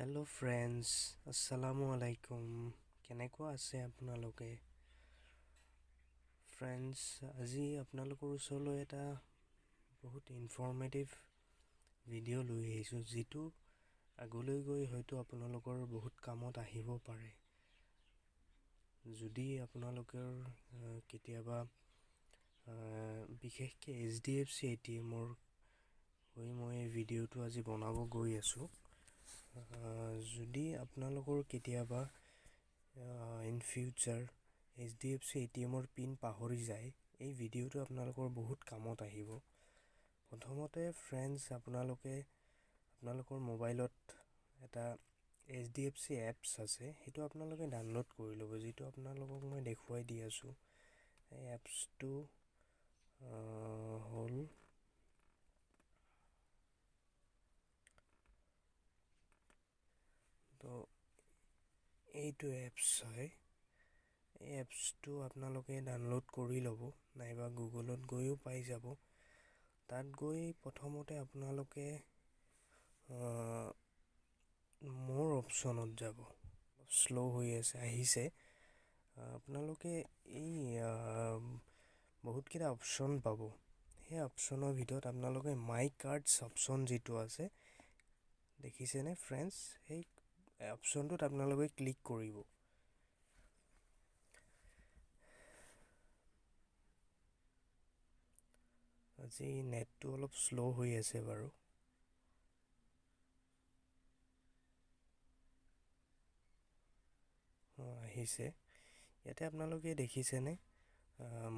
Hello' friends, আসসালামু আলাইকুম। কেনেকুৱা আছে আপোনালোকে? ফ্ৰেণ্ডছ, আজি আপোনালোকৰ ওচৰলৈ এটা বহুত ইনফৰ্মেটিভ ভিডিঅ' লৈ আহিছোঁ, যিটো আগলৈ গৈ হয়তো আপোনালোকৰ বহুত কামত আহিব পাৰে। যদি আপোনালোকৰ কেতিয়াবা বিশেষকৈ HDFC ATMৰ হৈ মই এই ভিডিঅ'টো আজি বনাব গৈ আছোঁ। যদি আপোনালোকৰ কেতিয়াবা ইন ফিউচাৰ HDFC ATMৰ পিন পাহৰি যায়, এই ভিডিঅ'টো আপোনালোকৰ বহুত কামত আহিব। প্ৰথমতে ফ্ৰেণ্ডছ, আপোনালোকৰ মোবাইলত এটা HDFC এপছ আছে, সেইটো আপোনালোকে ডাউনলোড কৰি ল'ব, যিটো আপোনালোকক মই দেখুৱাই দি আছোঁ। এই এপছটো হ'ল তো এইটো এপছ হয়। এই এপছটো আপোনালোকে ডাউনলোড কৰি ল'ব, নাইবা গুগলত গৈও পাই যাব। তাত গৈ প্ৰথমতে আপোনালোকে মোৰ অপশ্যনত যাব। শ্ল' হৈ আহিছে। আপোনালোকে এই বহুতকেইটা অপশ্যন পাব। সেই অপশ্যনৰ ভিতৰত আপোনালোকে মাই কাৰ্ডছ অপশ্যন যিটো আছে, দেখিছেনে ফ্ৰেণ্ডছ? সেই অপশ্যনটোত আপোনালোকে ক্লিক কৰিব। আজি নেটটো অলপ শ্ল' হৈ আছে বাৰু। আহিছে। ইয়াতে আপোনালোকে দেখিছেনে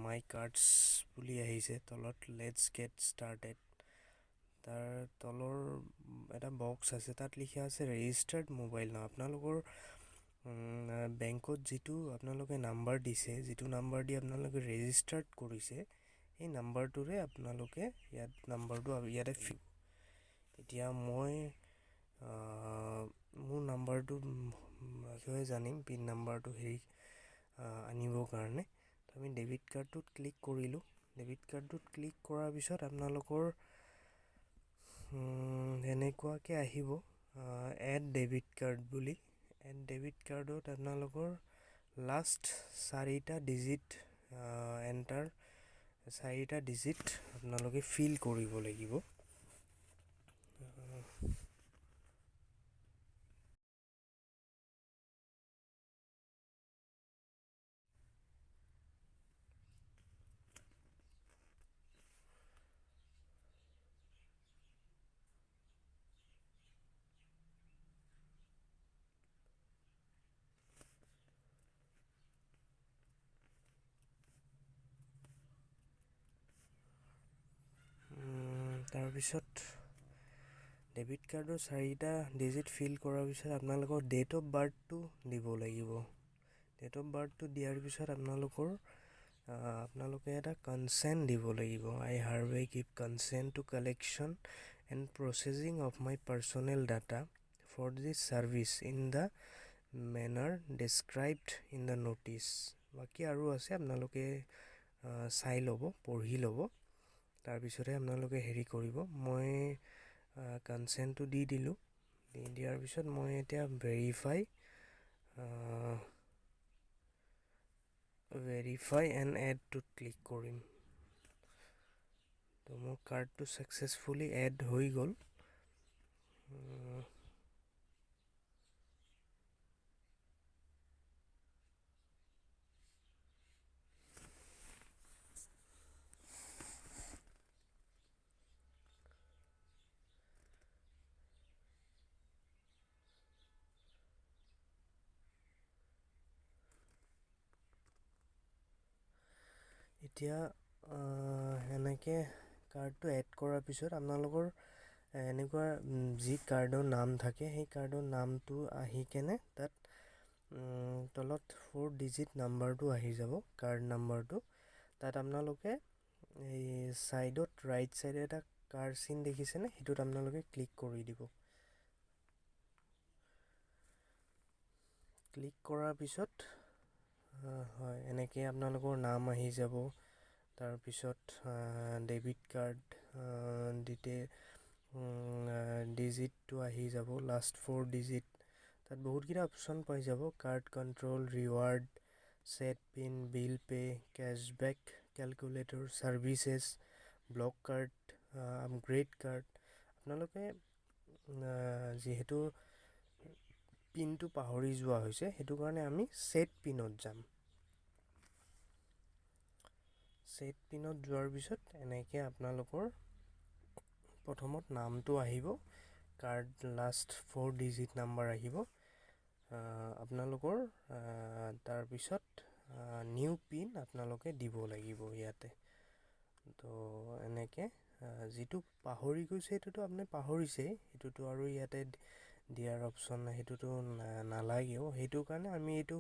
মাই কাৰ্ডছ বুলি আহিছে, তলত লেটছ গেট ষ্টাৰ্টেড। তাৰ তলৰ এটা বক্স আছে, তাত লিখা আছে ৰেজিষ্টাৰ্ড মোবাইল নাও। আপোনালোকৰ বেংকত যিটো আপোনালোকে নাম্বাৰ দিছে, যিটো নাম্বাৰ দি আপোনালোকে ৰেজিষ্টাৰ্ড কৰিছে, সেই নাম্বাৰটোৰে আপোনালোকে ইয়াতে এতিয়া মই মোৰ নাম্বাৰটো বিষয়ে জানিম, পিন নাম্বাৰটো আনিবৰ কাৰণে। আমি ডেবিট কাৰ্ডটোত ক্লিক কৰিলোঁ। ডেবিট কাৰ্ডটোত ক্লিক কৰাৰ পিছত আপোনালোকৰ এনেকুৱাকৈ আহিব এড ডেবিট কাৰ্ড বুলি। এড ডেবিট কাৰ্ডত আপোনালোকৰ লাষ্ট চাৰিটা ডিজিট আপোনালোকে ফিল কৰিব লাগিব। তাৰপিছত ডেবিট কাৰ্ডৰ চাৰিটা ডিজিট ফিল কৰাৰ পিছত আপোনালোকৰ ডেট অফ বাৰ্থটো দিব লাগিব। ডেট অফ বাৰ্থটো দিয়াৰ পিছত আপোনালোকে এটা কনচেণ্ট দিব লাগিব। I hereby give consent to collection and processing of my personal data for this service in the manner described in the notice. বাকী আৰু আছে, আপোনালোকে চাই ল'ব, পঢ়ি ল'ব। তাৰপিছতহে আপোনালোকে কৰিব। মই কনচেণ্টটো দি দিলোঁ। দিয়াৰ পিছত মই এতিয়া ভেৰিফাই এণ্ড এডটোত ক্লিক কৰিম। তো মোৰ কাৰ্ডটো ছাকচেছফুলি এড হৈ গ'ল। এতিয়া এনেকৈ কাৰ্ডটো এড কৰাৰ পিছত আপোনালোকৰ এনেকুৱা যি কাৰ্ডৰ নাম থাকে, সেই কাৰ্ডৰ নামটো আহি কেনে তাত তলত 4 ডিজিট নাম্বাৰটো আহি যাব, কাৰ্ড নাম্বাৰটো। তাত আপোনালোকে এই ৰাইট ছাইডে এটা কাৰ্ড চিন দেখিছেনে, সেইটোত আপোনালোকে ক্লিক কৰি দিব। ক্লিক কৰাৰ পিছত হয়, এনেকৈ আপোনালোকৰ নাম আহি যাব। তাৰপিছত ডেবিট কাৰ্ড ডিজিটটো আহি যাব, লাষ্ট 4 ডিজিট তাত বহুতকেইটা অপশ্যন পাই যাব, card control, reward, set pin, bill pay', cashback calculator, services, block card, upgrade card. আপোনালোকে যিহেতু পিনটো পাহৰি যোৱা হৈছে, সেইটো কাৰণে আমি ছেট পিনত যাম। ছেট পিনত যোৱাৰ পিছত এনেকৈ আপোনালোকৰ প্ৰথমত নামটো আহিব, কাৰ্ড লাষ্ট 4 ডিজিট নাম্বাৰ আহিব আপোনালোকৰ। তাৰপিছত নিউ পিন আপোনালোকে দিব লাগিব ইয়াতে। তো এনেকৈ যিটো পাহৰি গৈছে সেইটোতো আপুনি পাহৰিছেই, সেইটোতো আৰু ইয়াতে দিয়াৰ অপশ্যন সেইটোতো নালাগেও। সেইটো কাৰণে আমি এইটো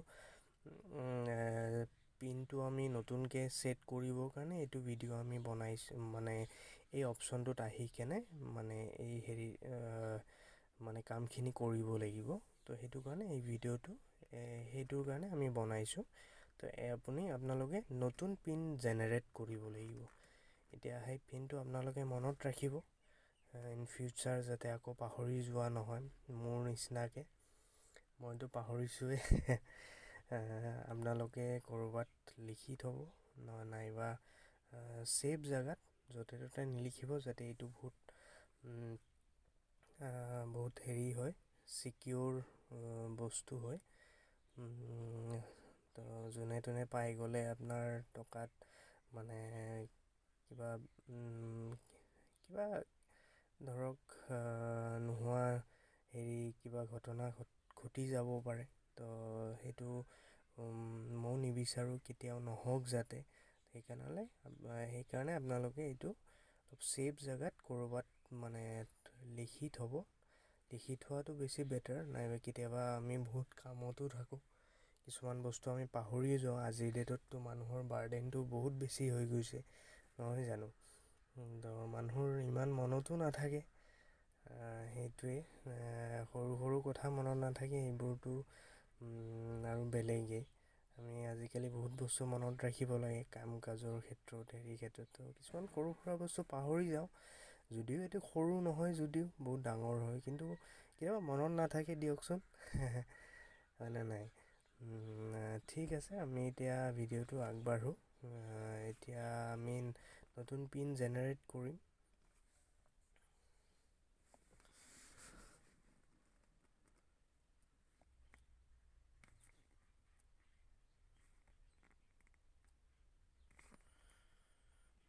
পিনটো আমি নতুনকৈ ছেট কৰিবৰ কাৰণে এইটো ভিডিঅ' আমি বনাইছোঁ, মানে এই অপশ্যনটোত আহি কেনে মানে এই মানে কামখিনি কৰিব লাগিব। তো সেইটো কাৰণে এই ভিডিঅ'টো সেইটোৰ কাৰণে আমি বনাইছোঁ। তো আপোনালোকে নতুন পিন জেনেৰেট কৰিব লাগিব। এতিয়া সেই পিনটো আপোনালোকে মনত ৰাখিব, ইন ফিউচাৰ যাতে আকৌ পাহৰি যোৱা নহয় মোৰ নিচিনাকৈ। মইতো পাহৰিছোঁৱে। আপোনালোকে ক'ৰবাত লিখি থ'ব, নাইবা ছেফ জেগাত য'তে ত'তে নিলিখিব, যাতে এইটো বহুত হেৰি হয়, ছিকিউৰ বস্তু হয়। তো যোনে তোনে পাই গ'লে আপোনাৰ টকাত মানে কিবা ধৰক নোহোৱা কিবা ঘটনা ঘটি যাব পাৰে। তো সেইটো ময়ো নিবিচাৰোঁ কেতিয়াও নহওক যাতে। সেইকাৰণে আপোনালোকে এইটো ছেফ জেগাত ক'ৰবাত মানে লিখি থ'ব। লিখি থোৱাটো বেছি বেটাৰ, নাইবা কেতিয়াবা আমি বহুত কামতো থাকোঁ, কিছুমান বস্তু আমি পাহৰি যাওঁ। আজিৰ ডেটততো মানুহৰ বাৰ্ডেনটো বহুত বেছি হৈ গৈছে, নহয় জানো? তো মানুহৰ ইমান মনতো নাথাকে, সেইটোৱে সৰু সৰু কথা মনত নাথাকে, এইবোৰতো আৰু বেলেগেই। আমি আজিকালি বহুত বস্তু মনত ৰাখিব লাগে, কাম কাজৰ ক্ষেত্ৰত, ক্ষেত্ৰতো কিছুমান সৰু সুৰা বস্তু পাহৰি যাওঁ। যদিও এইটো সৰু নহয়, যদিও বহুত ডাঙৰ হয়, কিন্তু কেতিয়াবা মনত নাথাকে দিয়কচোন। হয়নে নাই? ঠিক আছে, আমি এতিয়া ভিডিঅ'টো আগবাঢ়োঁ। এতিয়া আমি নতুন পিন জেনেৰেট কৰিম।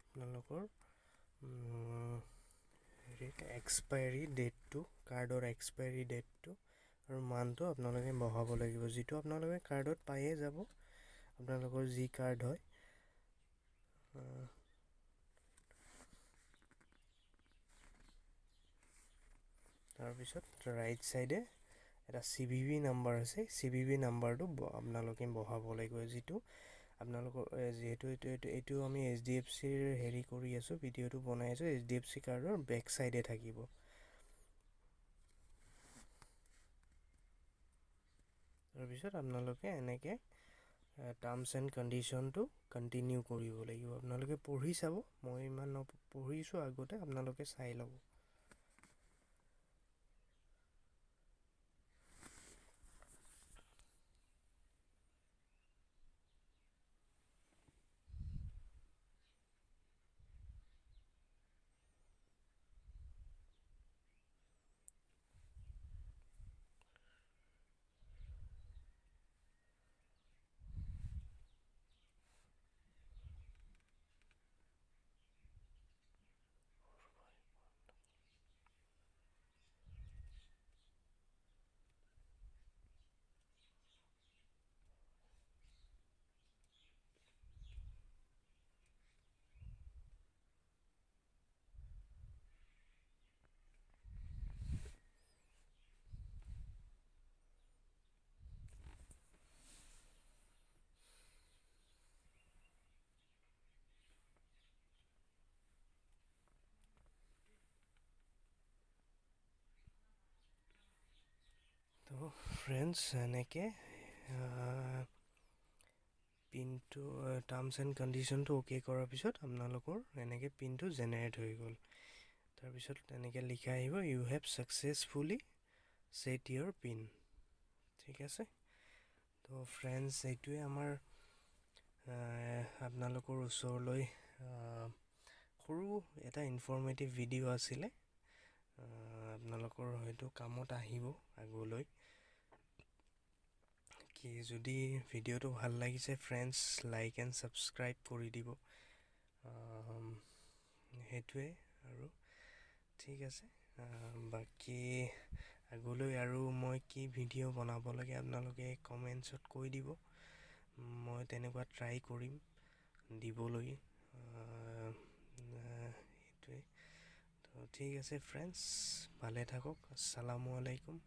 আপোনালোকৰ এক্সপায়াৰী ডেটটো, কাৰ্ডৰ এক্সপায়াৰী ডেটটো আৰু মানটো আপোনালোকে বহাব লাগিব, যিটো আপোনালোকে কাৰ্ডত পায়ে যাব, আপোনালোকৰ যি কাৰ্ড হয়। তাৰপিছত ৰাইট ছাইডে এটা CVV নাম্বাৰ আছে, CVV নাম্বাৰটো আপোনালোকে বহাব লাগিব, যিটো আপোনালোকৰ যিহেতু এইটো আমি HDFCৰ কৰি আছোঁ, ভিডিঅ'টো বনাই আছোঁ, HDFC কাৰ্ডৰ বেক ছাইডে থাকিব। তাৰপিছত আপোনালোকে এনেকৈ টাৰ্মছ এণ্ড কণ্ডিশ্যনটো কণ্টিনিউ কৰিব লাগিব। আপোনালোকে পঢ়ি চাব, মই ইমান পঢ়িছোঁ আগতে, আপোনালোকে চাই ল'ব। তো ফ্ৰেণ্ডছ, এনেকৈ পিনটো টাৰ্মছ এণ্ড কণ্ডিশ্যনটো অ'কে কৰাৰ পিছত আপোনালোকৰ এনেকৈ পিনটো জেনেৰেট হৈ গ'ল। তাৰপিছত এনেকৈ লিখা আহিব, you have successfully set your pin. ঠিক আছে। তো ফ্ৰেণ্ডছ, এইটোৱে আমাৰ আপোনালোকৰ ওচৰলৈ সৰু এটা ইনফৰ্মেটিভ ভিডিঅ' আছিলে। আপোনালোকৰ হয়তো কামত আহিব আগলৈ। কি যদি ভিডিঅ'টো ভাল লাগিছে ফ্ৰেণ্ডছ, লাইক এণ্ড ছাবস্ক্ৰাইব কৰি দিব। সেইটোৱে আৰু ঠিক আছে। বাকী আগলৈ আৰু মই কি ভিডিঅ' বনাব লাগে আপোনালোকে কমেণ্টছত কৈ দিব। মই তেনেকুৱা ট্ৰাই কৰিম দিবলৈ। সেইটোৱে। তো ঠিক আছে ফ্ৰেণ্ডছ, ভালে থাকক। আসসালামু আলাইকুম।